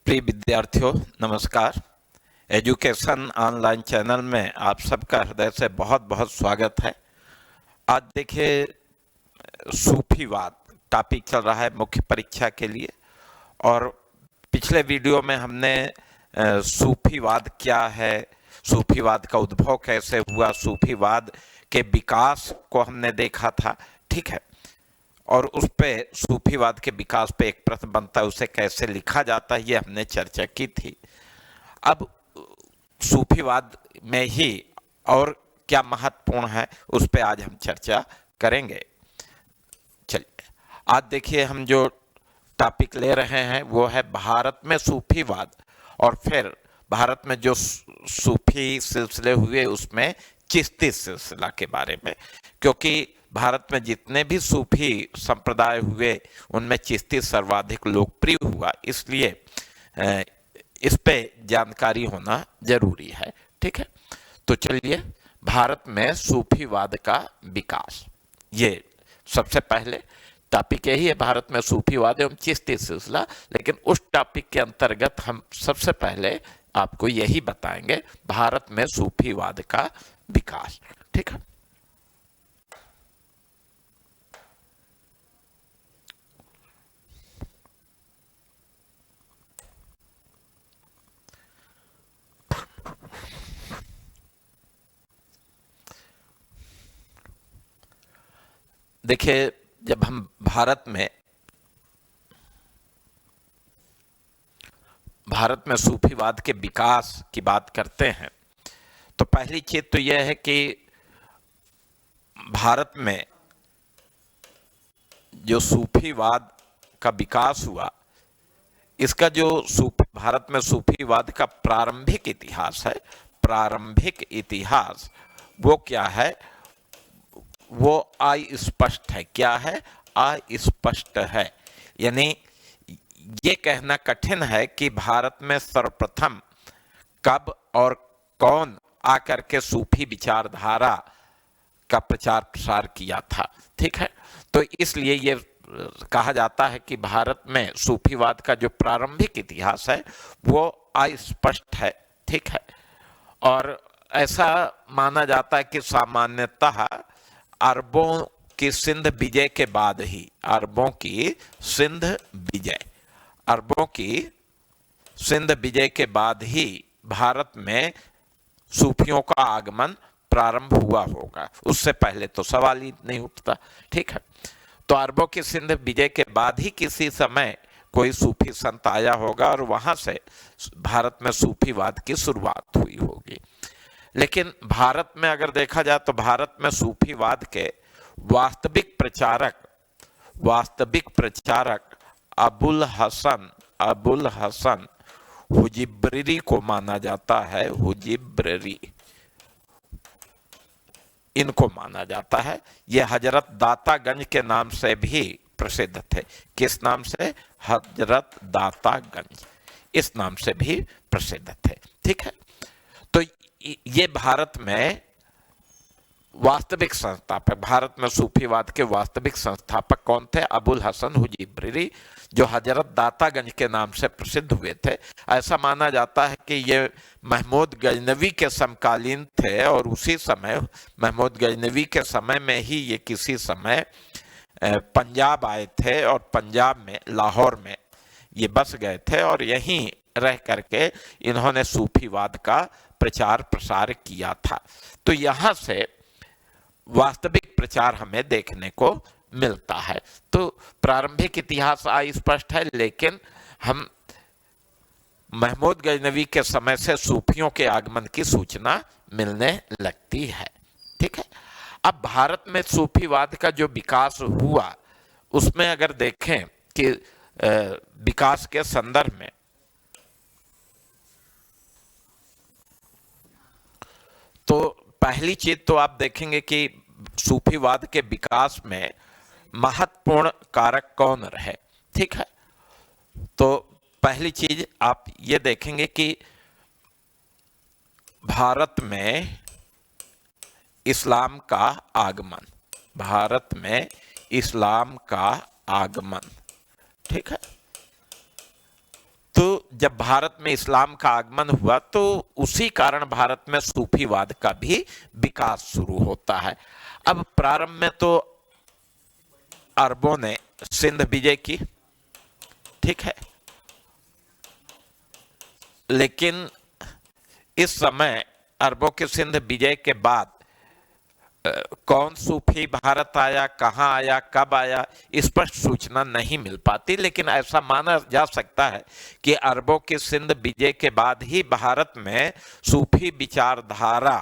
प्रिय विद्यार्थियों नमस्कार। एजुकेशन ऑनलाइन चैनल में आप सबका हृदय से बहुत बहुत स्वागत है। आज देखिए सूफीवाद टॉपिक चल रहा है मुख्य परीक्षा के लिए, और पिछले वीडियो में हमने सूफीवाद क्या है, सूफीवाद का उद्भव कैसे हुआ, सूफीवाद के विकास को हमने देखा था, ठीक है। और उस पे सूफीवाद के विकास पे एक प्रश्न बनता है, उसे कैसे लिखा जाता है, ये हमने चर्चा की थी। अब सूफीवाद में ही और क्या महत्वपूर्ण है उस पे आज हम चर्चा करेंगे। चलिए आज देखिए हम जो टॉपिक ले रहे हैं वो है भारत में सूफीवाद, और फिर भारत में जो सूफी सिलसिले हुए उसमें चिश्ती सिलसिला के बारे में, क्योंकि भारत में जितने भी सूफी संप्रदाय हुए उनमें चिश्ती सर्वाधिक लोकप्रिय हुआ, इसलिए इस पे जानकारी होना जरूरी है, ठीक है। तो चलिए भारत में सूफीवाद का विकास, ये सबसे पहले टॉपिक यही है, भारत में सूफीवाद एवं चिश्ती सिलसिला। लेकिन उस टॉपिक के अंतर्गत हम सबसे पहले आपको यही बताएंगे भारत में सूफीवाद का विकास, ठीक है। देखिए जब हम भारत में सूफीवाद के विकास की बात करते हैं तो पहली चीज तो यह है कि भारत में जो सूफीवाद का विकास हुआ, इसका जो भारत में सूफीवाद का प्रारंभिक इतिहास है, प्रारंभिक इतिहास वो क्या है, वो अस्पष्ट है। क्या है? अस्पष्ट है। यानी ये कहना कठिन है कि भारत में सर्वप्रथम कब और कौन आकर के सूफी विचारधारा का प्रचार प्रसार किया था, ठीक है। तो इसलिए ये कहा जाता है कि भारत में सूफीवाद का जो प्रारंभिक इतिहास है वो अस्पष्ट है, ठीक है। और ऐसा माना जाता है कि सामान्यतः अरबों की सिंध विजय के बाद ही, अरबों की सिंध विजय के बाद ही भारत में सूफियों का आगमन प्रारंभ हुआ होगा, उससे पहले तो सवाल ही नहीं उठता, ठीक है। तो अरबों की सिंध विजय के बाद ही किसी समय कोई सूफी संत आया होगा और वहां से भारत में सूफीवाद की शुरुआत हुई होगी। लेकिन भारत में अगर देखा जाए तो भारत में सूफीवाद के वास्तविक प्रचारक अबुल हसन हुजिब्री को माना जाता है। हुजिब्री इनको माना जाता है। ये हजरत दातागंज के नाम से भी प्रसिद्ध थे। किस नाम से? हजरत दातागंज, इस नाम से भी प्रसिद्ध थे, ठीक है। तो ये भारत में वास्तविक संस्थापक, भारत में सूफीवाद के वास्तविक संस्थापक कौन थे? अबुल हसन हुजिब्री, जो हजरत दातागंज के नाम से प्रसिद्ध हुए थे। ऐसा माना जाता है कि ये महमूद गजनवी के समकालीन थे, और उसी समय महमूद गजनवी के समय में ही ये किसी समय पंजाब आए थे, और पंजाब में लाहौर में ये बस गए थे, और यहीं रह करके इन्होंने सूफीवाद का प्रचार प्रसार किया था। तो यहाँ से वास्तविक प्रचार हमें देखने को मिलता है। तो प्रारंभिक इतिहास अस्पष्ट है, लेकिन हम महमूद गजनवी के समय से सूफियों के आगमन की सूचना मिलने लगती है, ठीक है। अब भारत में सूफीवाद का जो विकास हुआ उसमें अगर देखें कि विकास के संदर्भ में, तो पहली चीज तो आप देखेंगे कि सूफीवाद के विकास में महत्वपूर्ण कारक कौन रहे, ठीक है। तो पहली चीज आप ये देखेंगे कि भारत में इस्लाम का आगमन, भारत में इस्लाम का आगमन, ठीक है। तो जब भारत में इस्लाम का आगमन हुआ तो उसी कारण भारत में सूफीवाद का भी विकास शुरू होता है। अब प्रारंभ में तो अरबों ने सिंध विजय की, ठीक है, लेकिन इस समय अरबों के सिंध विजय के बाद कौन सूफी भारत आया, कहाँ आया, कब आया, स्पष्ट सूचना नहीं मिल पाती, लेकिन ऐसा माना जा सकता है कि अरबों के सिंध विजय के बाद ही भारत में सूफी विचारधारा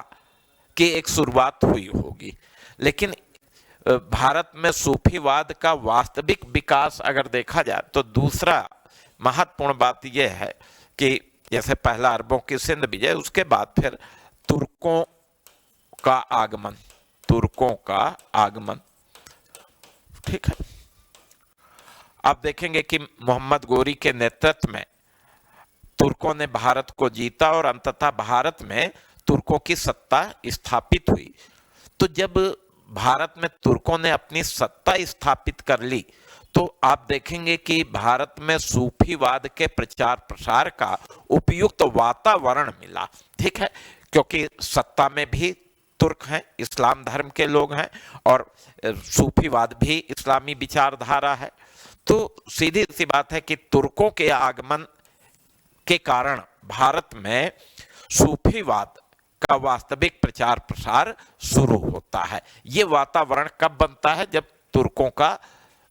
की एक शुरुआत हुई होगी। लेकिन भारत में सूफीवाद का वास्तविक विकास अगर देखा जाए तो दूसरा महत्वपूर्ण बात यह है कि जैसे पहला अरबों की सिंध विजय, उसके बाद फिर तुर्कों का आगमन, ठीक है। आप देखेंगे कि मोहम्मद गोरी के नेतृत्व में तुर्कों ने भारत को जीता और अंततः भारत में तुर्कों की सत्ता स्थापित हुई। तो जब भारत में तुर्कों ने अपनी सत्ता स्थापित कर ली तो आप देखेंगे कि भारत में सूफीवाद के प्रचार प्रसार का उपयुक्त वातावरण मिला, ठीक है, क्योंकि सत्ता में भी तुर्क हैं, इस्लाम धर्म के लोग हैं और सूफीवाद भी इस्लामी विचारधारा है। तो सीधी सी बात है कि तुर्कों के आगमन के कारण भारत में सूफीवाद का वास्तविक प्रचार प्रसार शुरू होता है। ये वातावरण कब बनता है? जब तुर्कों का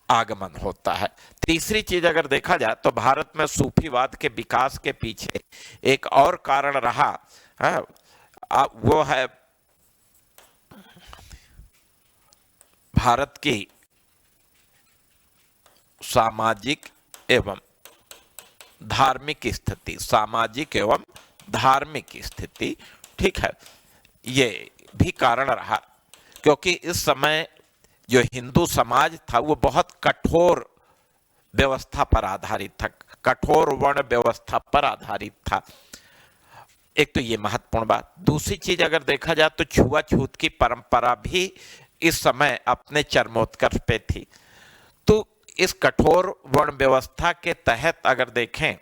आगमन होता है। तीसरी चीज अगर देखा जाए तो भारत में सूफीवाद के विकास के पीछे एक और कारण रहा है, वो है भारत की सामाजिक एवं धार्मिक स्थिति, ठीक है, ये भी कारण रहा, क्योंकि इस समय जो हिंदू समाज था वो बहुत कठोर व्यवस्था पर आधारित था, कठोर वर्ण व्यवस्था पर आधारित था। एक तो ये महत्वपूर्ण बात। दूसरी चीज अगर देखा जाए तो छुआछूत की परंपरा भी इस समय अपने चरमोत्कर्ष पे थी। तो इस कठोर वर्ण व्यवस्था के तहत अगर देखें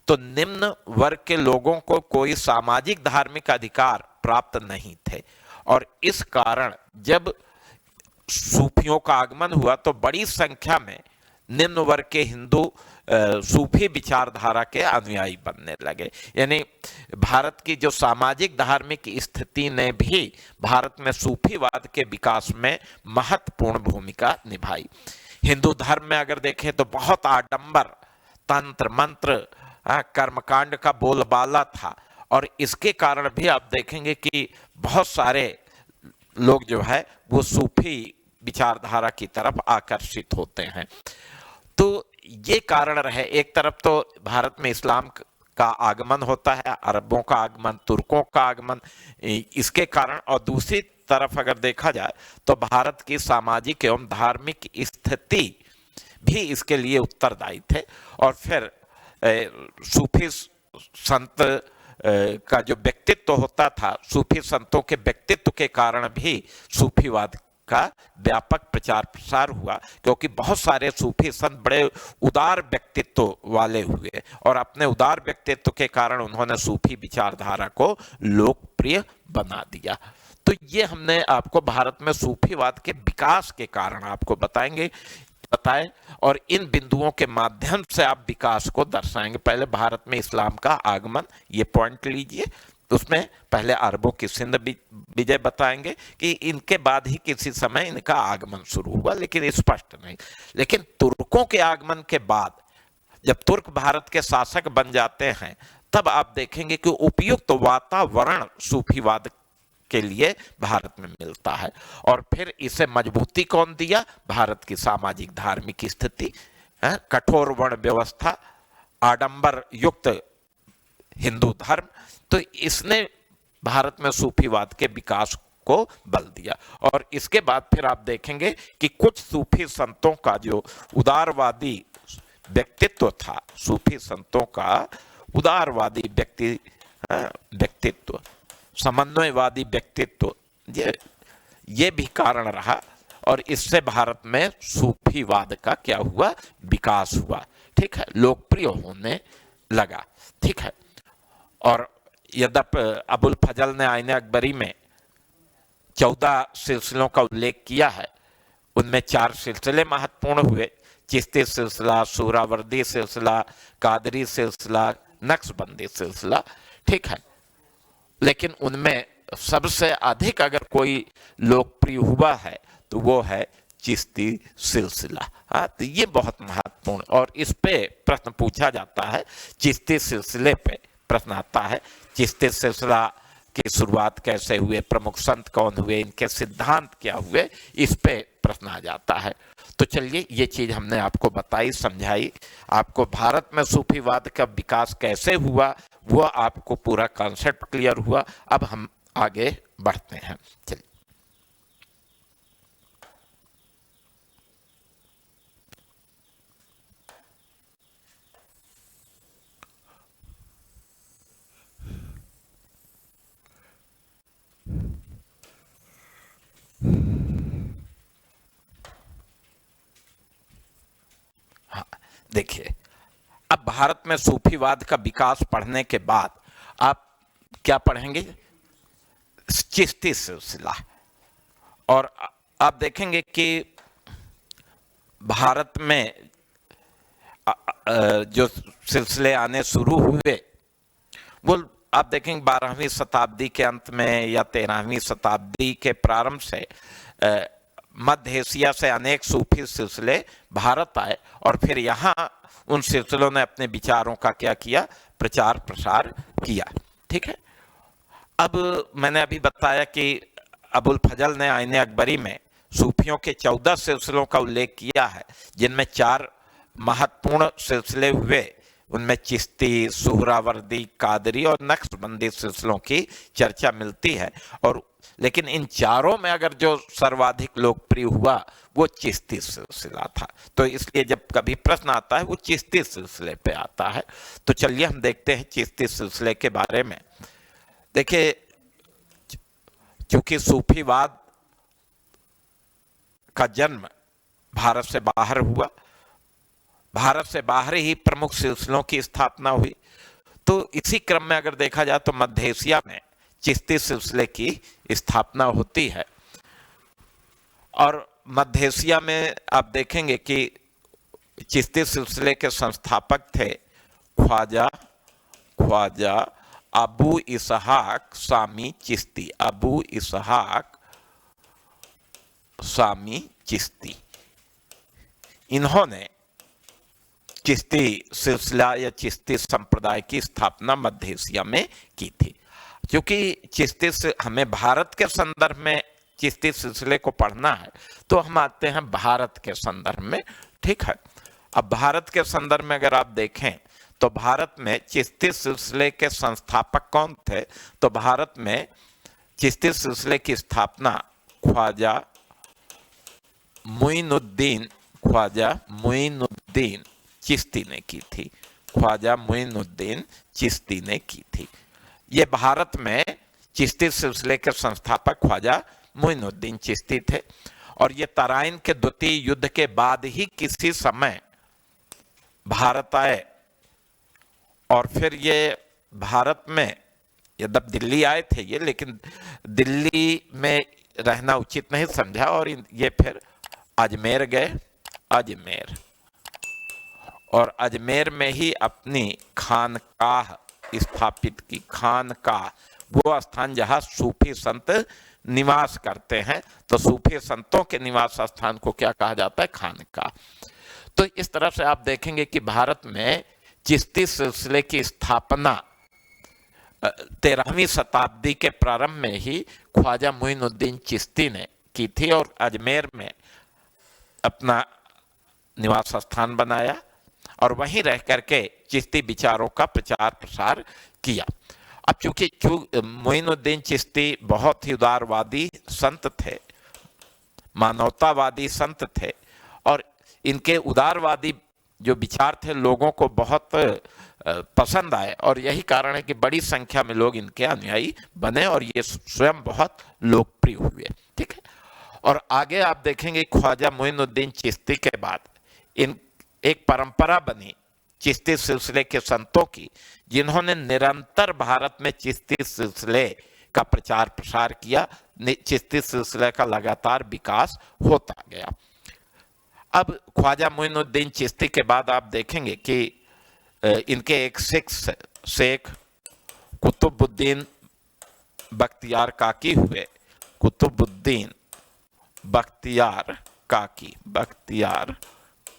तो निम्न वर्ग के लोगों को कोई सामाजिक धार्मिक अधिकार प्राप्त नहीं थे, और इस कारण जब सूफियों का आगमन हुआ तो बड़ी संख्या में निम्न वर्ग के हिंदू सूफी विचारधारा के अनुयायी बनने लगे। यानी भारत की जो सामाजिक धार्मिक स्थिति ने भी भारत में सूफीवाद के विकास में महत्वपूर्ण भूमिका निभाई। हिंदू धर्म में अगर देखें तो बहुत आडंबर, तंत्र मंत्र, कर्मकांड का बोलबाला था, और इसके कारण भी आप देखेंगे कि बहुत सारे लोग जो है वो सूफी विचारधारा की तरफ आकर्षित होते हैं। तो ये कारण रहे। एक तरफ तो भारत में इस्लाम का आगमन होता है, अरबों का आगमन, तुर्कों का आगमन, इसके कारण, और दूसरी तरफ अगर देखा जाए तो भारत की सामाजिक एवं धार्मिक स्थिति भी इसके लिए उत्तरदायी थे। और फिर सूफी संत का जो व्यक्तित्व होता था, सूफी संतों के व्यक्तित्व के कारण भी सूफीवाद का व्यापक प्रचार प्रसार हुआ, क्योंकि बहुत सारे सूफी संत बड़े उदार व्यक्तित्व वाले हुए और अपने उदार व्यक्तित्व के कारण उन्होंने सूफी विचारधारा को लोकप्रिय बना दिया। तो ये हमने आपको भारत में सूफीवाद के विकास के कारण आपको बताए, और इन बिंदुओं के माध्यम से आप विकास को दर्शाएंगे। पहले भारत में इस्लाम का आगमन, ये पॉइंट लीजिए, उसमें पहले अरबों की सिंध विजय बताएंगे कि इनके बाद ही किसी समय इनका आगमन शुरू हुआ, लेकिन स्पष्ट नहीं। लेकिन तुर्कों के आगमन के बाद जब तुर्क भारत के शासक बन जाते हैं तब आप देखेंगे कि उपयुक्त वातावरण सूफीवाद के लिए भारत में मिलता है। और फिर इसे मजबूती कौन दिया? भारत की सामाजिक धार्मिक स्थिति, कठोर वर्ण व्यवस्था, आडंबर युक्त हिंदू धर्म, तो इसने भारत में सूफीवाद के विकास को बल दिया। और इसके बाद फिर आप देखेंगे कि कुछ सूफी संतों का जो उदारवादी व्यक्तित्व था, सूफी संतों का उदारवादी व्यक्तित्व, समन्वयवादी व्यक्तित्व, ये भी कारण रहा, और इससे भारत में सूफीवाद का क्या हुआ? विकास हुआ, ठीक है, लोकप्रिय होने लगा, ठीक है। और यद्यपि अबुल फजल ने आईने अकबरी में 14 सिलसिलों का उल्लेख किया है, उनमें 4 सिलसिले महत्वपूर्ण हुए, चिश्ती सिलसिला, सुहरावर्दी सिलसिला, कादरी सिलसिला, नक्शबंदी सिलसिला, ठीक है। लेकिन उनमें सबसे अधिक अगर कोई लोकप्रिय हुआ है तो वो है चिश्ती सिलसिला। हाँ, तो ये बहुत महत्वपूर्ण, और इस पे प्रश्न पूछा जाता है, चिश्ती सिलसिले पे प्रश्न आता है, चिश्ती सिलसिला की शुरुआत कैसे हुए, प्रमुख संत कौन हुए, इनके सिद्धांत क्या हुए, इस पे प्रश्न आ जाता है। तो चलिए, ये चीज हमने आपको बताई, समझाई, आपको भारत में सूफीवाद का विकास कैसे हुआ वो आपको पूरा कॉन्सेप्ट क्लियर हुआ। अब हम आगे बढ़ते हैं। चलिए, हाँ, देखिए, अब भारत में सूफीवाद का विकास पढ़ने के बाद आप क्या पढ़ेंगे? चिश्ती सिलसिला। और आप देखेंगे कि भारत में जो सिलसिले आने शुरू हुए वो आप देखेंगे 12वीं शताब्दी के अंत में या 13वीं शताब्दी के प्रारंभ से मध्य एशिया से अनेक सूफी सिलसिले भारत आए, और फिर यहाँ उन सिलसिलों ने अपने विचारों का क्या किया? प्रचार प्रसार किया, ठीक है। अब मैंने अभी बताया कि अबुल फजल ने आईने अकबरी में सूफियों के 14 सिलसिलों का उल्लेख किया है, जिनमें 4 महत्वपूर्ण सिलसिले हुए। उनमें चिश्ती, सुहरावर्दी, कादरी और नक्शबंदी सिलसिलों की चर्चा मिलती है। और लेकिन इन चारों में अगर जो सर्वाधिक लोकप्रिय हुआ वो चिश्ती सिलसिला था। तो इसलिए जब कभी प्रश्न आता है वो चिश्ती सिलसिले पे आता है। तो चलिए हम देखते हैं चिश्ती सिलसिले के बारे में। देखिए, चूंकि सूफीवाद का जन्म भारत से बाहर हुआ, भारत से बाहर ही प्रमुख सिलसिलों की स्थापना हुई, तो इसी क्रम में अगर देखा जाए तो मध्य एशिया में चिश्ती सिलसिले की स्थापना होती है। और मध्य एशिया में आप देखेंगे कि चिश्ती सिलसिले के संस्थापक थे ख्वाजा अबू इसहाक सामी चिश्ती, अबू इसहाक सामी चिश्ती। इन्होंने चिश्ती सिलसिला या चिश्ती संप्रदाय की स्थापना मध्य एशिया में की थी। क्योंकि चिश्ती से हमें भारत के संदर्भ में चिश्ती सिलसिले को पढ़ना है, तो हम आते हैं भारत के संदर्भ में, ठीक है। अब भारत के संदर्भ में अगर आप देखें तो भारत में चिश्ती सिलसिले के संस्थापक कौन थे? तो भारत में चिश्ती सिलसिले की स्थापना ख्वाजा मुइनुद्दीन चिश्ती ने की थी। ख्वाजा मुइनुद्दीन चिश्ती ने की थी। ये भारत में चिश्ती सिलसिले के संस्थापक ख्वाजा मुइनुद्दीन चिश्ती थे। और ये तराइन के द्वितीय युद्ध के बाद ही किसी समय भारत आए, और फिर ये भारत में, यद्यप दिल्ली आए थे ये, लेकिन दिल्ली में रहना उचित नहीं समझा और ये फिर अजमेर गए। और अजमेर में ही अपनी खानकाह स्थापित की। खानकाह वो स्थान जहाँ सूफी संत निवास करते हैं, तो सूफी संतों के निवास स्थान को क्या कहा जाता है? खानकाह। तो इस तरह से आप देखेंगे कि भारत में चिश्ती सिलसिले की स्थापना 13वीं शताब्दी के प्रारंभ में ही ख्वाजा मुइनुद्दीन चिश्ती ने की थी, और अजमेर में अपना निवास स्थान बनाया और वहीं रह करके चिश्ती विचारों का प्रचार प्रसार किया। अब चूंकि मुइनुद्दीन चिश्ती बहुत ही उदारवादी संत थे, मानवतावादी संत थे, और इनके उदारवादी जो विचार थे लोगों को बहुत पसंद आए, और यही कारण है कि बड़ी संख्या में लोग इनके अनुयायी बने और ये स्वयं बहुत लोकप्रिय हुए, ठीक है। और आगे आप देखेंगे ख्वाजा मुइनुद्दीन चिश्ती के बाद इन एक परंपरा बनी चिश्ती सिलसिले के संतों की, जिन्होंने निरंतर भारत में चिश्ती सिलसिले का प्रचार प्रसार किया। चिश्ती सिलसिले का लगातार विकास होता गया। अब ख्वाजा मोइनुद्दीन चिश्ती के बाद आप देखेंगे कि इनके एक शेख कुतुबुद्दीन बख्तियार काकी हुए। कुतुबुद्दीन बख्तियार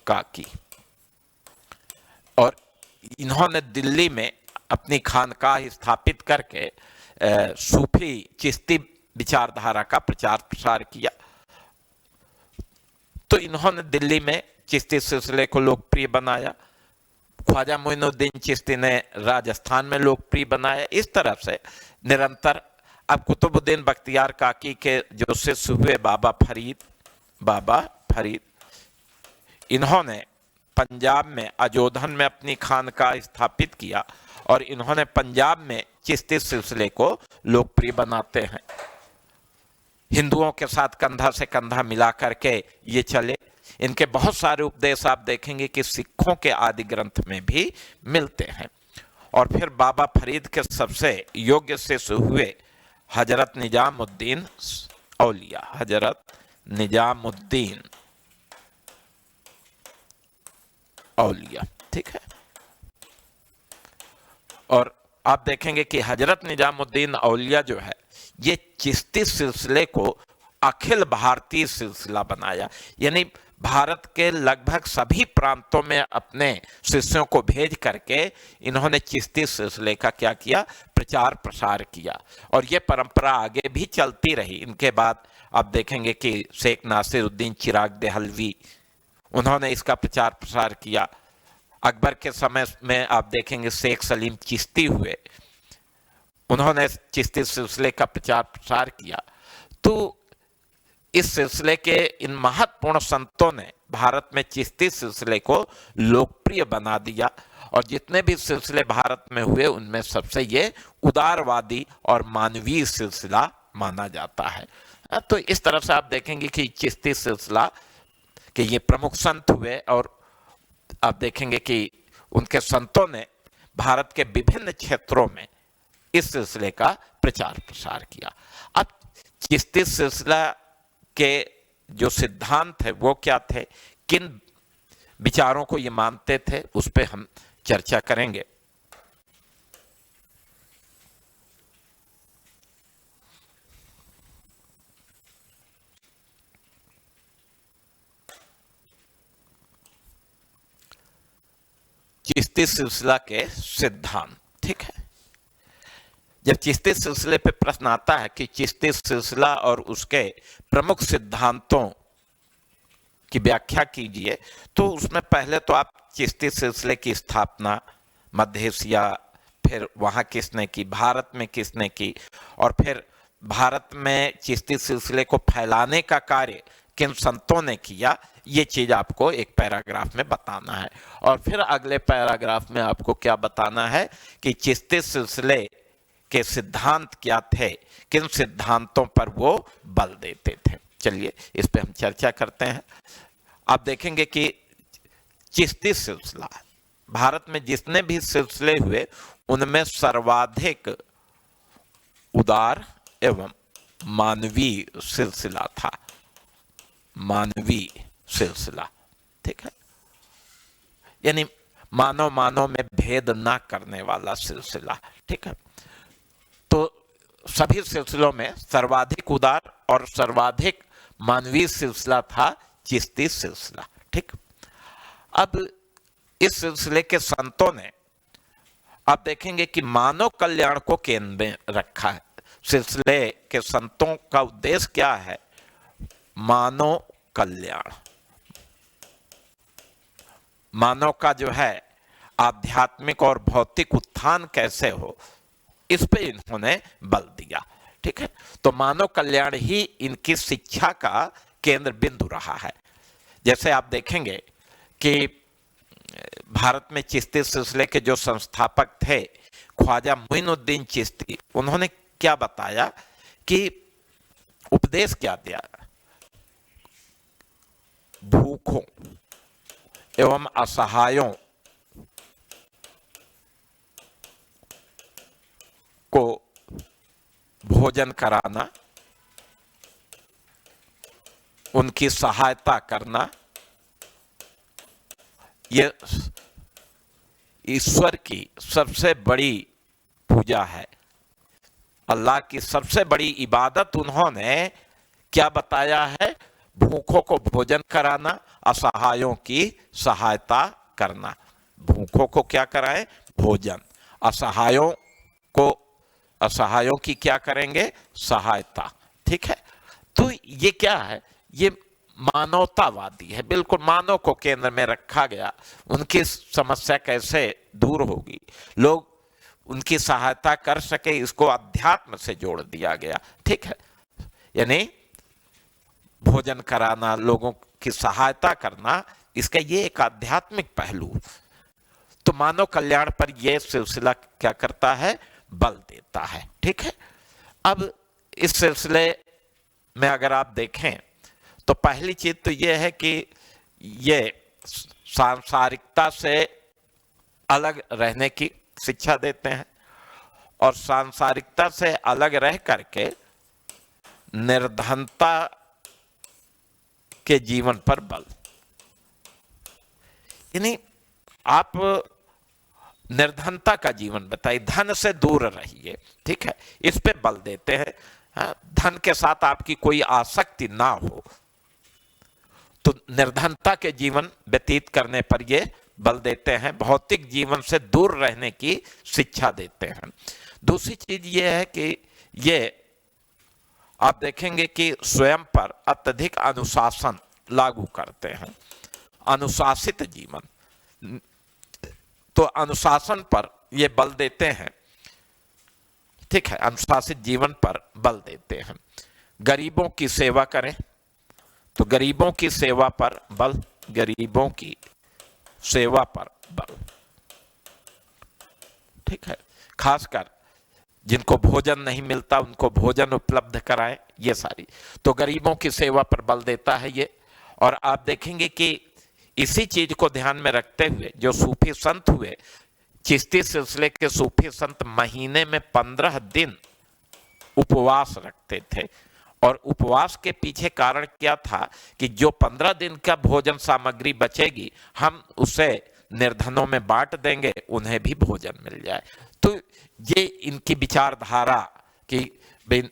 काकी और इन्होंने दिल्ली में अपनी खानकाह स्थापित करके सूफी चिश्ती विचारधारा का प्रचार प्रसार किया। तो इन्होंने दिल्ली में चिश्ती सिलसिले को लोकप्रिय बनाया। ख्वाजा मोइनुद्दीन चिश्ती ने राजस्थान में लोकप्रिय बनाया। इस तरह से निरंतर अब कुतुबुद्दीन बख्तियार काकी के जो शिष्य हुए बाबा फरीद, इन्होंने पंजाब में अजोधन में अपनी खानकाह स्थापित किया और इन्होंने पंजाब में चिश्ती सिलसिले को लोकप्रिय बनाते हैं। हिंदुओं के साथ कंधा से कंधा मिला करके ये चले। इनके बहुत सारे उपदेश आप देखेंगे कि सिखों के आदि ग्रंथ में भी मिलते हैं। और फिर बाबा फरीद के सबसे योग्य शिष्य हुए हजरत निजामुद्दीन औलिया, ठीक है। और आप देखेंगे कि हजरत निजामुद्दीन औलिया जो है, ये चिश्ती सिलसिले को अखिल भारतीय सिलसिला बनाया। यानी भारत के लगभग सभी प्रांतों में अपने शिष्यों को भेज करके इन्होंने चिश्ती सिलसिले का क्या किया, प्रचार प्रसार किया। और ये परंपरा आगे भी चलती रही। इनके बाद आप देखेंगे कि शेख नासिरुद्दीन चिराग देहलवी, उन्होंने इसका प्रचार प्रसार किया। अकबर के समय में आप देखेंगे शेख सलीम चिश्ती हुए, उन्होंने चिश्ती सिलसिले का प्रचार प्रसार किया। तो इस सिलसिले के इन महत्वपूर्ण संतों ने भारत में चिश्ती सिलसिले को लोकप्रिय बना दिया। और जितने भी सिलसिले भारत में हुए उनमें सबसे ये उदारवादी और मानवीय सिलसिला माना जाता है। तो इस तरह से आप देखेंगे कि चिश्ती सिलसिला के ये प्रमुख संत हुए और आप देखेंगे कि उनके संतों ने भारत के विभिन्न क्षेत्रों में इस सिलसिले का प्रचार प्रसार किया। अब चिश्ती सिलसिला के जो सिद्धांत है वो क्या थे, किन विचारों को ये मानते थे, उस पर हम चर्चा करेंगे। चिश्ती सिलसिला के सिद्धांत, ठीक है। जब चिश्ती सिलसिले पे प्रश्न आता है कि चिश्ती सिलसिला और उसके प्रमुख सिद्धांतों की व्याख्या कीजिए, तो उसमें पहले तो आप चिश्ती सिलसिले की स्थापना मध्य एशिया, फिर वहाँ किसने की, भारत में किसने की, और फिर भारत में चिश्ती सिलसिले को फैलाने का कार्य किन संतों ने किया, ये चीज़ आपको एक पैराग्राफ में बताना है। और फिर अगले पैराग्राफ में आपको क्या बताना है कि चिश्ती सिलसिले के सिद्धांत क्या थे, किन सिद्धांतों पर वो बल देते थे। चलिए इस पे हम चर्चा करते हैं। आप देखेंगे कि चिश्ती सिलसिला भारत में जितने भी सिलसिले हुए उनमें सर्वाधिक उदार एवं मानवीय सिलसिला था। मानवीय सिलसिला, ठीक है, यानी मानव में भेद ना करने वाला सिलसिला, ठीक है। तो सभी सिलसिलों में सर्वाधिक उदार और सर्वाधिक मानवीय सिलसिला था चिश्ती सिलसिला, ठीक। अब इस सिलसिले के संतों ने, आप देखेंगे कि मानव कल्याण को केंद्र में रखा है। सिलसिले के संतों का उद्देश्य क्या है? मानव कल्याण। मानव का जो है आध्यात्मिक और भौतिक उत्थान कैसे हो, इस पे इन्होंने बल दिया, ठीक है। तो मानव कल्याण ही इनकी शिक्षा का केंद्र बिंदु रहा है। जैसे आप देखेंगे कि भारत में चिश्ती सिलसिले के जो संस्थापक थे ख्वाजा मोइनुद्दीन चिश्ती, उन्होंने क्या बताया कि उपदेश क्या दिया? भूखों एवं असहायों भोजन कराना, उनकी सहायता करना, ये ईश्वर की सबसे बड़ी पूजा है। अल्लाह की सबसे बड़ी इबादत उन्होंने क्या बताया है? भूखों को भोजन कराना, असहायों की सहायता करना। भूखों को क्या कराएं? भोजन। असहायों की क्या करेंगे? सहायता। ठीक है, तो ये क्या है? ये मानवतावादी है, बिल्कुल मानव को केंद्र में रखा गया। उनकी समस्या कैसे दूर होगी, लोग उनकी सहायता कर सके, इसको अध्यात्म से जोड़ दिया गया। ठीक है, यानी भोजन कराना, लोगों की सहायता करना, इसका ये एक आध्यात्मिक पहलू। तो मानव कल्याण पर यह सिलसिला क्या करता है? बल देता है। ठीक है, अब इस सिलसिले में अगर आप देखें तो पहली चीज तो यह है कि ये सांसारिकता से अलग रहने की शिक्षा देते हैं और सांसारिकता से अलग रह करके निर्धनता के जीवन पर बल। यानी आप निर्धनता का जीवन बताइए, धन से दूर रहिए। ठीक है, इस पे बल देते हैं। धन के साथ आपकी कोई आसक्ति ना हो, तो निर्धनता के जीवन व्यतीत करने पर ये बल देते हैं, भौतिक जीवन से दूर रहने की शिक्षा देते हैं। दूसरी चीज ये है कि ये आप देखेंगे कि स्वयं पर अत्यधिक अनुशासन लागू करते हैं। अनुशासित जीवन, तो अनुशासन पर ये बल देते हैं। ठीक है, अनुशासित जीवन पर बल देते हैं। गरीबों की सेवा करें, तो गरीबों की सेवा पर बल, गरीबों की सेवा पर बल। ठीक है, खासकर जिनको भोजन नहीं मिलता उनको भोजन उपलब्ध कराएं, ये सारी। तो गरीबों की सेवा पर बल देता है ये। और आप देखेंगे कि इसी चीज को ध्यान में रखते हुए जो सूफी संत हुए, चिश्ती सिलसिले के सूफी संत महीने में 15 दिन उपवास रखते थे। और उपवास के पीछे कारण क्या था कि जो 15 दिन का भोजन सामग्री बचेगी हम उसे निर्धनों में बांट देंगे, उन्हें भी भोजन मिल जाए। तो ये इनकी विचारधारा कि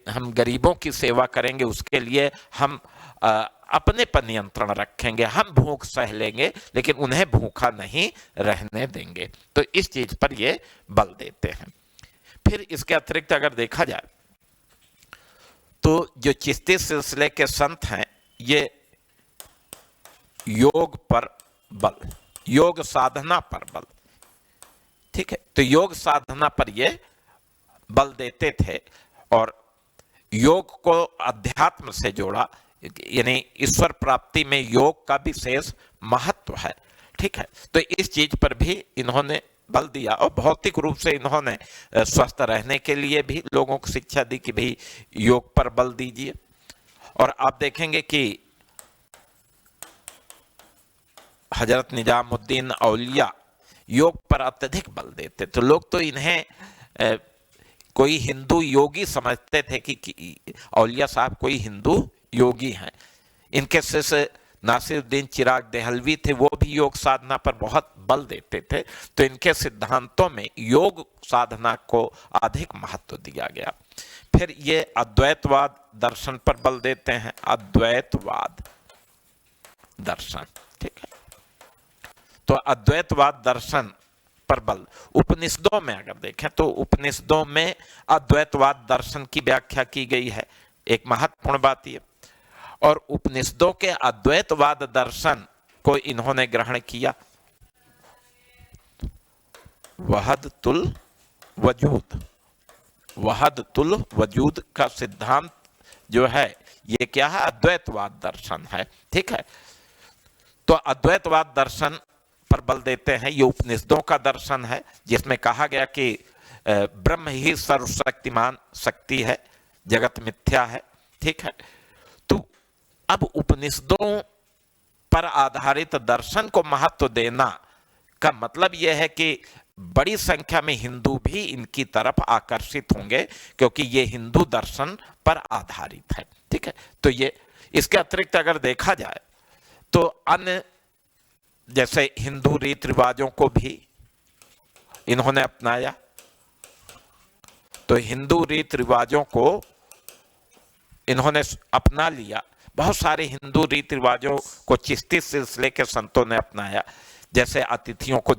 हम गरीबों की सेवा करेंगे, उसके लिए हम अपने पर नियंत्रण रखेंगे, हम भूख सह लेंगे लेकिन उन्हें भूखा नहीं रहने देंगे। तो इस चीज पर ये बल देते हैं। फिर इसके अतिरिक्त अगर देखा जाए तो जो चिश्ती सिलसिले के संत हैं, ये योग पर बल, योग साधना पर बल। ठीक है, तो योग साधना पर ये बल देते थे और योग को अध्यात्म से जोड़ा, यानी ईश्वर प्राप्ति में योग का विशेष महत्व है। ठीक है, तो इस चीज पर भी इन्होंने बल दिया और भौतिक रूप से इन्होंने स्वस्थ रहने के लिए भी लोगों को शिक्षा दी कि भाई योग पर बल दीजिए। और आप देखेंगे कि हजरत निजामुद्दीन औलिया योग पर अत्यधिक बल देते। तो लोग तो इन्हें कोई हिंदू योगी समझते थे कि औलिया साहब कोई हिंदू योगी हैं। इनके शिष्य नासिरुद्दीन चिराग देहलवी थे, वो भी योग साधना पर बहुत बल देते थे। तो इनके सिद्धांतों में योग साधना को अधिक महत्व दिया गया। फिर ये अद्वैतवाद दर्शन पर बल देते हैं, अद्वैतवाद दर्शन। ठीक है, तो अद्वैतवाद दर्शन पर बल। उपनिषदों में अगर देखें तो उपनिषदों में अद्वैतवाद दर्शन की व्याख्या की गई है, एक महत्वपूर्ण बात यह। और उपनिषदों के अद्वैतवाद दर्शन को इन्होंने ग्रहण किया। वहद तुल वजूद, वहद तुल वजूद का सिद्धांत जो है ये क्या है? अद्वैतवाद दर्शन है। ठीक है, तो अद्वैतवाद दर्शन पर बल देते हैं। ये उपनिषदों का दर्शन है जिसमें कहा गया कि ब्रह्म ही सर्वशक्तिमान शक्ति है, जगत मिथ्या है। ठीक है, तो अब उपनिषदों पर आधारित दर्शन को महत्व देना का मतलब यह है कि बड़ी संख्या में हिंदू भी इनकी तरफ आकर्षित होंगे, क्योंकि ये हिंदू दर्शन पर आधारित है। ठीक है, तो ये इसके अतिरिक्त अगर देखा जाए तो अन्य जैसे हिंदू रीति रिवाजों को भी इन्होंने अपनाया। तो हिंदू रीति रिवाजों को इन्होंने अपना लिया। बहुत सारे हिंदू रीति रिवाजों को चिश्ती सिलसिले के संतों ने अपनाया। जैसे अतिथियों को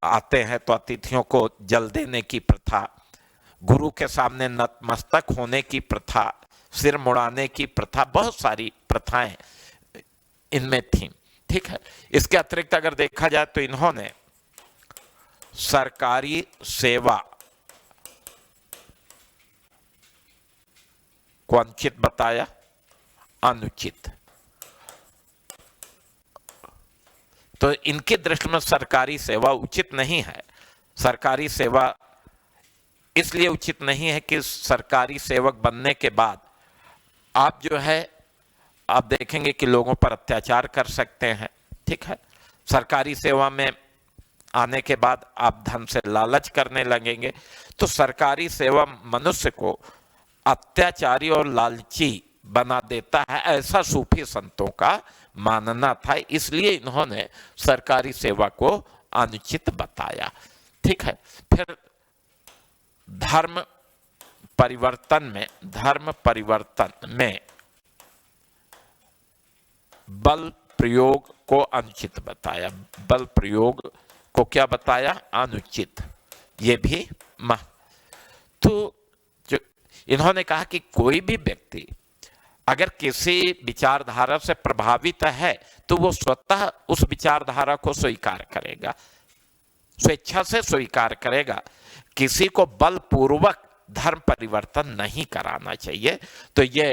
आते हैं तो अतिथियों को जल देने की प्रथा, गुरु के सामने नतमस्तक होने की प्रथा, सिर मुड़ाने की प्रथा, बहुत सारी प्रथाएं इनमें थीं। ठीक है, इसके अतिरिक्त अगर देखा जाए तो इन्होंने सरकारी सेवा को अनुचित बताया, अनुचित। तो इनकी दृष्टि में सरकारी सेवा उचित नहीं है। सरकारी सेवा इसलिए उचित नहीं है कि सरकारी सेवक बनने के बाद आप जो है आप देखेंगे कि लोगों पर अत्याचार कर सकते हैं। ठीक है, सरकारी सेवा में आने के बाद आप धन से लालच करने लगेंगे। तो सरकारी सेवा मनुष्य को अत्याचारी और लालची बना देता है, ऐसा सूफी संतों का मानना था। इसलिए इन्होंने सरकारी सेवा को अनुचित बताया। ठीक है, फिर धर्म परिवर्तन में बल प्रयोग को अनुचित बताया। बल प्रयोग को क्या बताया? अनुचित। ये भी तो जो इन्होंने कहा कि कोई भी व्यक्ति अगर किसी विचारधारा से प्रभावित है तो वो स्वतः उस विचारधारा को स्वीकार करेगा, स्वेच्छा से स्वीकार करेगा। किसी को बलपूर्वक धर्म परिवर्तन नहीं कराना चाहिए। तो ये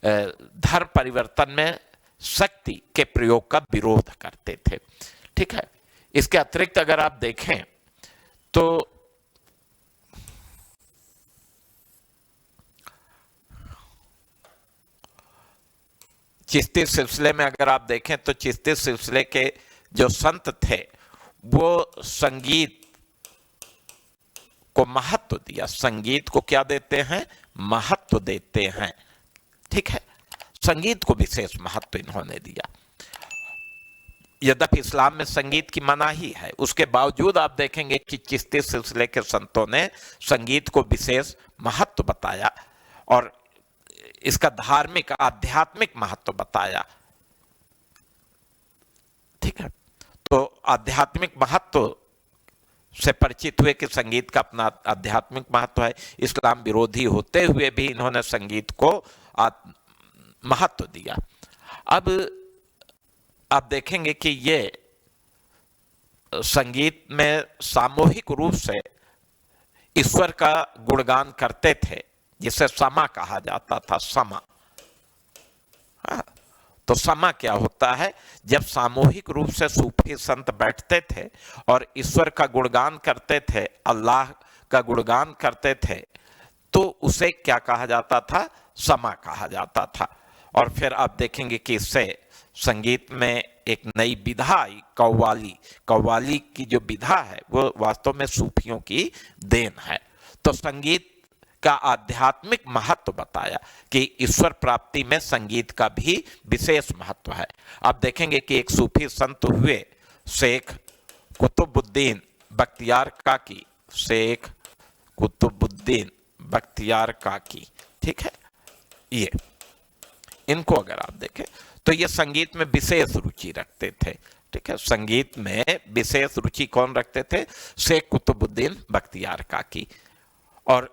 धर्म परिवर्तन में शक्ति के प्रयोग का विरोध करते थे। ठीक है, इसके अतिरिक्त अगर आप देखें तो चिश्ती सिलसिले में अगर आप देखें तो चिश्ती सिलसिले के जो संत थे वो संगीत को महत्व दिया। संगीत को क्या देते हैं? महत्व देते हैं। ठीक है, संगीत को विशेष महत्व इन्होंने दिया। यद्यपि इस्लाम में संगीत की मनाही है, उसके बावजूद आप देखेंगे कि चिश्ती सिलसिले के संतों ने संगीत को विशेष महत्व बताया और इसका धार्मिक आध्यात्मिक महत्व बताया। ठीक है, तो आध्यात्मिक महत्व से परिचित हुए कि संगीत का अपना आध्यात्मिक महत्व है। इस्लाम विरोधी होते हुए भी इन्होंने संगीत को महत्व दिया। अब आप देखेंगे कि ये संगीत में सामूहिक रूप से ईश्वर का गुणगान करते थे, जिसे समा कहा जाता था। समा, तो समा क्या होता है? जब सामूहिक रूप से सूफी संत बैठते थे और ईश्वर का गुणगान करते थे, अल्लाह का गुणगान करते थे, तो उसे क्या कहा जाता था? समा कहा जाता था। और फिर आप देखेंगे कि इससे संगीत में एक नई विधा आई, कव्वाली। कव्वाली की जो विधा है वो वास्तव में सूफियों की देन है। तो संगीत का आध्यात्मिक महत्व बताया कि ईश्वर प्राप्ति में संगीत का भी विशेष महत्व है। आप देखेंगे कि एक सूफी संत हुए शेख कुतुबुद्दीन बख्तियार काकी, शेख कुतुबुद्दीन बख्तियार काकी। ठीक है, ये इनको अगर आप देखें तो ये संगीत में विशेष रुचि रखते थे। ठीक है, संगीत में विशेष रुचि कौन रखते थे? शेख कुतुबुद्दीन बख्तियार काकी। और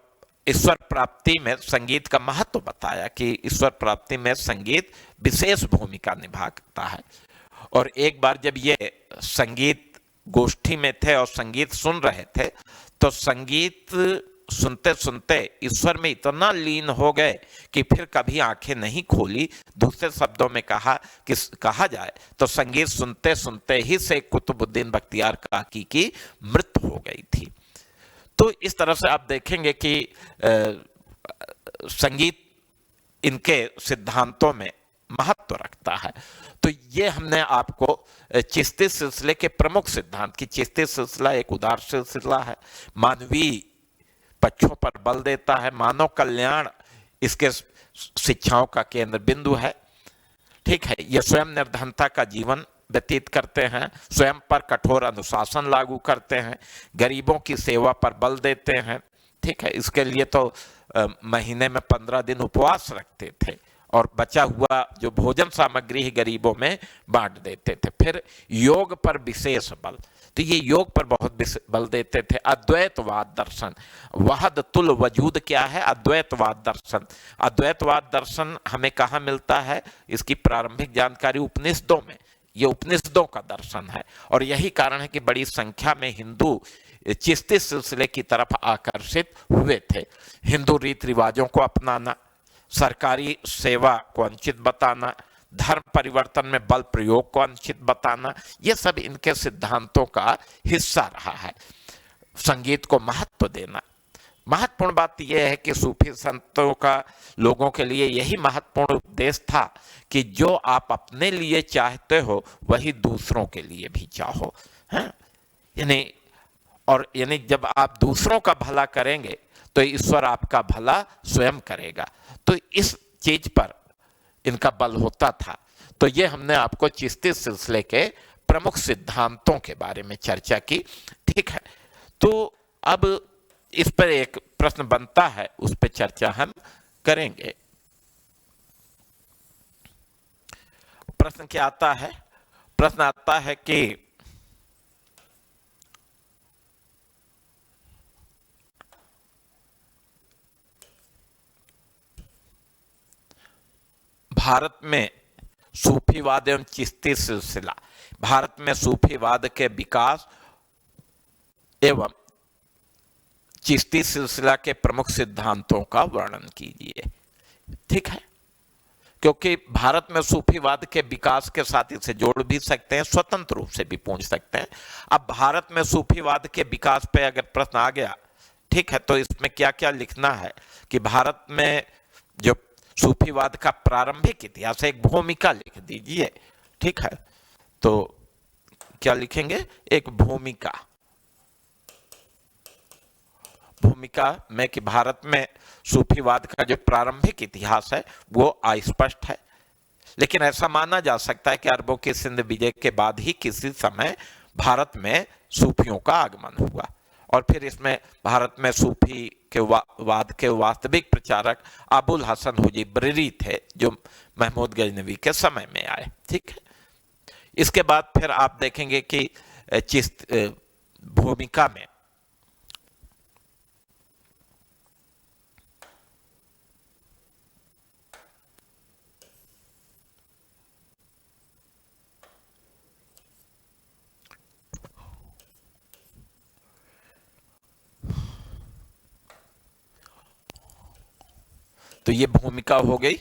ईश्वर प्राप्ति में संगीत का महत्व बताया कि ईश्वर प्राप्ति में संगीत विशेष भूमिका निभाता है। और एक बार जब ये संगीत गोष्ठी में थे और संगीत सुन रहे थे तो संगीत सुनते सुनते ईश्वर में इतना लीन हो गए कि फिर कभी आंखें नहीं खोली। दूसरे शब्दों में कहा जाए तो संगीत सुनते सुनते ही शेख कुतुबुद्दीन बख्तियार काकी की मृत्यु हो गई थी। तो इस तरह से आप देखेंगे कि संगीत इनके सिद्धांतों में महत्व रखता है। तो ये हमने आपको चिश्ती सिलसिले के प्रमुख सिद्धांत की, चिश्ती सिलसिला एक उदार सिलसिला है, मानवीय पक्षों पर बल देता है, मानव कल्याण इसके शिक्षाओं का केंद्र बिंदु है। ठीक है, ये स्वयं निर्धनता का जीवन व्यतीत करते हैं, स्वयं पर कठोर अनुशासन लागू करते हैं, गरीबों की सेवा पर बल देते हैं। ठीक है, इसके लिए तो महीने में 15 दिन उपवास रखते थे और बचा हुआ जो भोजन सामग्री ही गरीबों में बांट देते थे। फिर योग पर विशेष बल, तो ये योग पर बहुत बल देते थे। अद्वैतवाद दर्शन, वहद तुल वजूद क्या है? अद्वैतवाद दर्शन। अद्वैतवाद दर्शन हमें कहाँ मिलता है? इसकी प्रारंभिक जानकारी उपनिषदों में, ये उपनिषदों का दर्शन है। और यही कारण है कि बड़ी संख्या में हिंदू चिश्ती सिलसिले की तरफ आकर्षित हुए थे। हिंदू रीति रिवाजों को अपनाना, सरकारी सेवा को अनुचित बताना, धर्म परिवर्तन में बल प्रयोग को अनुचित बताना, ये सब इनके सिद्धांतों का हिस्सा रहा है। संगीत को महत्व देना, महत्वपूर्ण बात यह है कि सूफी संतों का लोगों के लिए यही महत्वपूर्ण उपदेश था कि जो आप अपने लिए चाहते हो वही दूसरों के लिए भी चाहो। हैं, यानी जब आप दूसरों का भला करेंगे तो ईश्वर आपका भला स्वयं करेगा। तो इस चीज पर इनका बल होता था। तो ये हमने आपको चिश्ती सिलसिले के प्रमुख सिद्धांतों के बारे में चर्चा की। ठीक है, तो अब इस पर एक प्रश्न बनता है, उस पर चर्चा हम करेंगे। प्रश्न क्या आता है? प्रश्न आता है कि भारत में सूफीवाद एवं चिश्ती सिलसिला, भारत में सूफीवाद के विकास एवं चिश्ती सिलसिला के प्रमुख सिद्धांतों का वर्णन कीजिए। ठीक है, क्योंकि भारत में सूफीवाद के विकास के साथ इसे जोड़ भी सकते हैं, स्वतंत्र रूप से भी पूछ सकते हैं। अब भारत में सूफीवाद के विकास पे अगर प्रश्न आ गया, ठीक है, तो इसमें क्या क्या लिखना है कि भारत में जो सूफीवाद का प्रारंभिक इतिहास, एक भूमिका लिख दीजिए। ठीक है, तो क्या लिखेंगे? एक भूमिका, भूमिका में कि भारत में सूफीवाद का जो प्रारंभिक इतिहास है वो अस्पष्ट है, लेकिन ऐसा माना जा सकता है कि अरबों की सिंध विजय के बाद ही किसी समय भारत में सूफियों का आगमन हुआ। और फिर इसमें भारत में सूफी के वाद के वास्तविक प्रचारक अबुल हसन हुजिब्री थे, जो महमूद गजनवी के समय में आए। ठीक है, इसके बाद फिर आप देखेंगे कि भूमिका में तो ये भूमिका हो गई।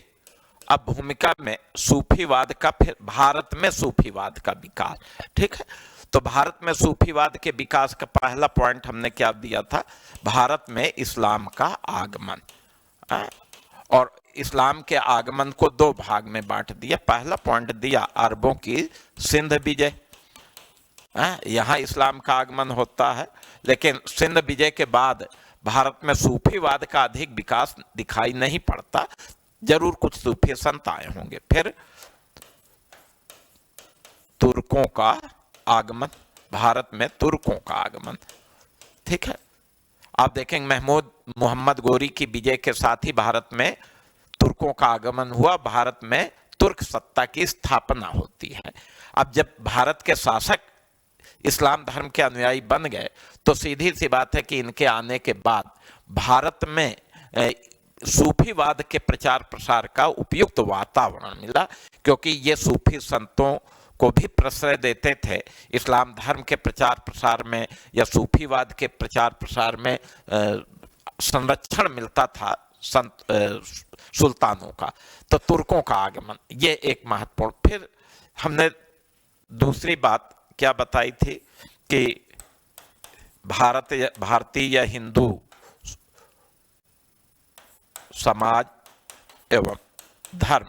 अब भूमिका में सूफीवाद का, फिर भारत में सूफीवाद का विकास। ठीक है, तो भारत में सूफीवाद के विकास का पहला पॉइंट हमने क्या दिया था? भारत में इस्लाम का आगमन। और इस्लाम के आगमन को दो भाग में बांट दिया। पहला पॉइंट दिया अरबों की सिंध विजय, यहां इस्लाम का आगमन होता है, लेकिन सिंध विजय के बाद भारत में सूफीवाद का अधिक विकास दिखाई नहीं पड़ता। जरूर कुछ सूफी संत आए होंगे। फिर तुर्कों का आगमन, भारत में तुर्कों का आगमन। ठीक है, आप देखेंगे महमूद मोहम्मद गोरी की विजय के साथ ही भारत में तुर्कों का आगमन हुआ, भारत में तुर्क सत्ता की स्थापना होती है। अब जब भारत के शासक इस्लाम धर्म के अनुयायी बन गए तो सीधी सी बात है कि इनके आने के बाद भारत में सूफीवाद के प्रचार प्रसार का उपयुक्त वातावरण मिला, क्योंकि ये सूफी संतों को भी प्रश्रय देते थे। इस्लाम धर्म के प्रचार प्रसार में या सूफीवाद के प्रचार प्रसार में संरक्षण मिलता था सुल्तानों का। तो तुर्कों का आगमन ये एक महत्वपूर्ण। फिर हमने दूसरी बात क्या बताई थी कि भारतीय या हिंदू समाज एवं धर्म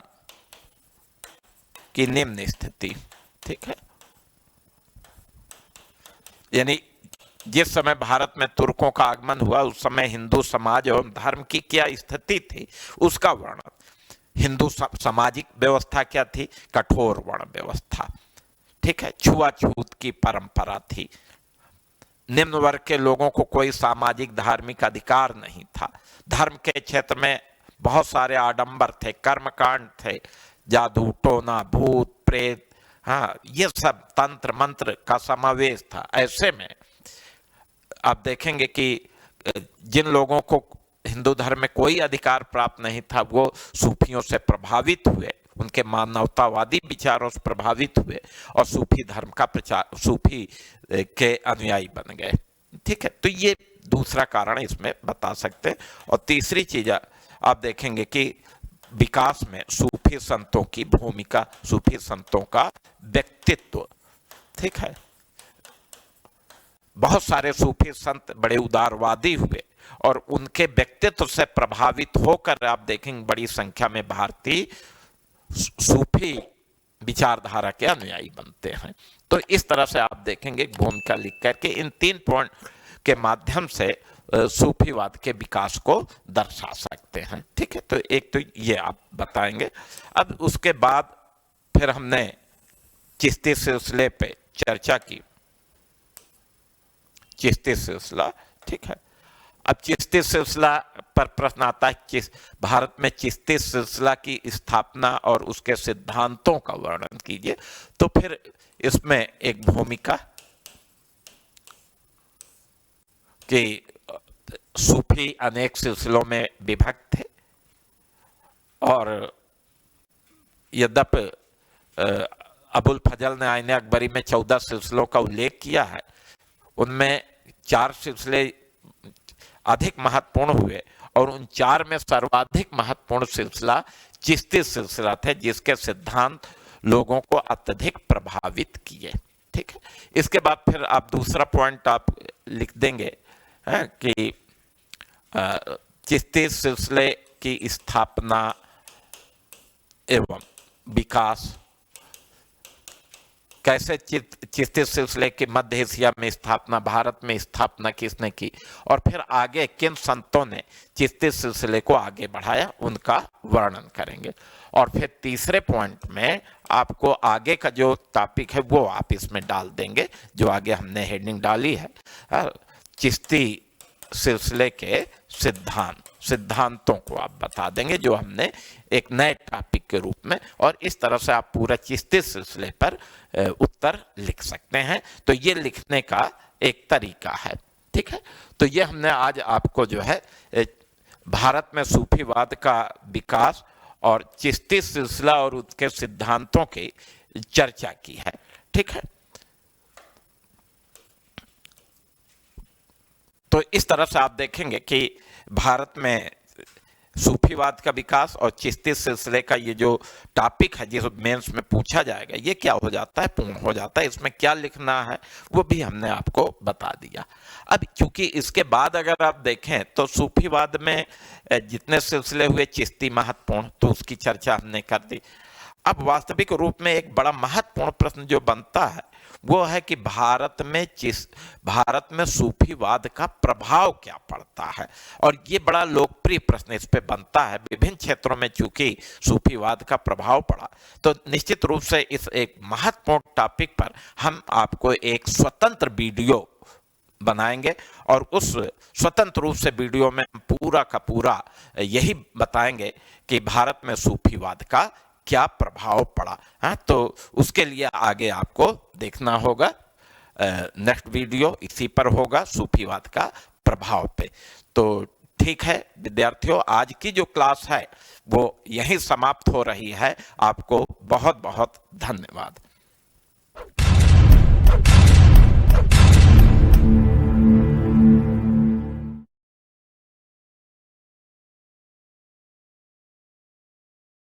की निम्न स्थिति। ठीक है, यानी जिस समय भारत में तुर्कों का आगमन हुआ उस समय हिंदू समाज और धर्म की क्या स्थिति थी उसका वर्णन। हिंदू सामाजिक व्यवस्था क्या थी? कठोर वर्ण व्यवस्था। ठीक है, छुआछूत की परंपरा थी, निम्न वर्ग के लोगों को कोई सामाजिक धार्मिक अधिकार नहीं था, धर्म के क्षेत्र में बहुत सारे आडंबर थे, कर्मकांड थे, जादू टोना भूत प्रेत, हाँ ये सब तंत्र मंत्र का समावेश था। ऐसे में आप देखेंगे कि जिन लोगों को हिंदू धर्म में कोई अधिकार प्राप्त नहीं था वो सूफियों से प्रभावित हुए, उनके मानवतावादी विचारों से प्रभावित हुए और सूफी धर्म का प्रचार, सूफी के अनुयायी बन गए। ठीक है, तो ये दूसरा कारण इसमें बता सकते हैं। और तीसरी चीज आप देखेंगे कि विकास में सूफी संतों की भूमिका, सूफी संतों का व्यक्तित्व। ठीक है, बहुत सारे सूफी संत बड़े उदारवादी हुए और उनके व्यक्तित्व से प्रभावित होकर आप देखेंगे बड़ी संख्या में भारतीय सूफी विचारधारा के अनुयायी बनते हैं। तो इस तरह से आप देखेंगे भूमिका लिख करके इन 3 पॉइंट के माध्यम से सूफीवाद के विकास को दर्शा सकते हैं। ठीक है, तो एक तो ये आप बताएंगे। अब उसके बाद फिर हमने चिश्ती सिलसिले पे चर्चा की, चिश्ती सिलसिला। ठीक है, अब चिश्ती सिलसिला पर प्रश्न आता है, भारत में चिश्ती सिलसिला की स्थापना और उसके सिद्धांतों का वर्णन कीजिए। तो फिर इसमें एक भूमिका कि सूफी अनेक सिलसिलों में विभक्त थे और यद्यपि अबुल फजल ने आईने अकबरी में 14 सिलसिलों का उल्लेख किया है, उनमें 4 सिलसिले अधिक महत्वपूर्ण हुए और उन 4 में सर्वाधिक महत्वपूर्ण सिलसिला चिश्ती सिलसिला थे, जिसके सिद्धांत लोगों को अत्यधिक प्रभावित किए। ठीक है, इसके बाद फिर आप दूसरा पॉइंट आप लिख देंगे कि चिश्ती सिलसिले की स्थापना एवं विकास, कैसे चिश्ती सिलसिले की मध्य एशिया में स्थापना, भारत में स्थापना किसने की, और फिर आगे किन संतों ने चिश्ती सिलसिले को आगे बढ़ाया उनका वर्णन करेंगे। और फिर तीसरे पॉइंट में आपको आगे का जो टॉपिक है वो आप इसमें डाल देंगे, जो आगे हमने हेडिंग डाली है, चिश्ती सिलसिले के सिद्धांतों को आप बता देंगे, जो हमने एक नए टॉपिक के रूप में, और इस तरह से आप पूरा चिश्ती सिलसिले पर उत्तर लिख सकते हैं। तो ये लिखने का एक तरीका है। ठीक है, तो ये हमने आज आपको जो है भारत में सूफीवाद का विकास और चिश्ती सिलसिला और उसके सिद्धांतों की चर्चा की है। ठीक है, तो इस तरह से आप देखेंगे कि भारत में सूफीवाद का विकास और चिश्ती सिलसिले का ये जो टॉपिक है जिस मेंस में पूछा जाएगा, ये क्या हो जाता है, पूर्ण हो जाता है। इसमें क्या लिखना है वो भी हमने आपको बता दिया। अब क्योंकि इसके बाद अगर आप देखें तो सूफीवाद में जितने सिलसिले हुए, चिश्ती महत्वपूर्ण, तो उसकी चर्चा हमने कर दी। अब वास्तविक रूप में एक बड़ा महत्वपूर्ण प्रश्न जो बनता है वो है कि भारत में सूफीवाद का प्रभाव क्या पड़ता है, और ये बड़ा लोकप्रिय प्रश्न इस पे बनता है। विभिन्न क्षेत्रों में चूंकि सूफीवाद का प्रभाव पड़ा, तो निश्चित रूप से इस एक महत्वपूर्ण टॉपिक पर हम आपको एक स्वतंत्र वीडियो बनाएंगे और उस स्वतंत्र रूप से वीडियो में हम पूरा का पूरा यही बताएंगे कि भारत में सूफीवाद का क्या प्रभाव पड़ा। हाँ, तो उसके लिए आगे आपको देखना होगा, नेक्स्ट वीडियो इसी पर होगा, सूफीवाद का प्रभाव पे। तो ठीक है विद्यार्थियों, आज की जो क्लास है वो यहीं समाप्त हो रही है। आपको बहुत बहुत धन्यवाद।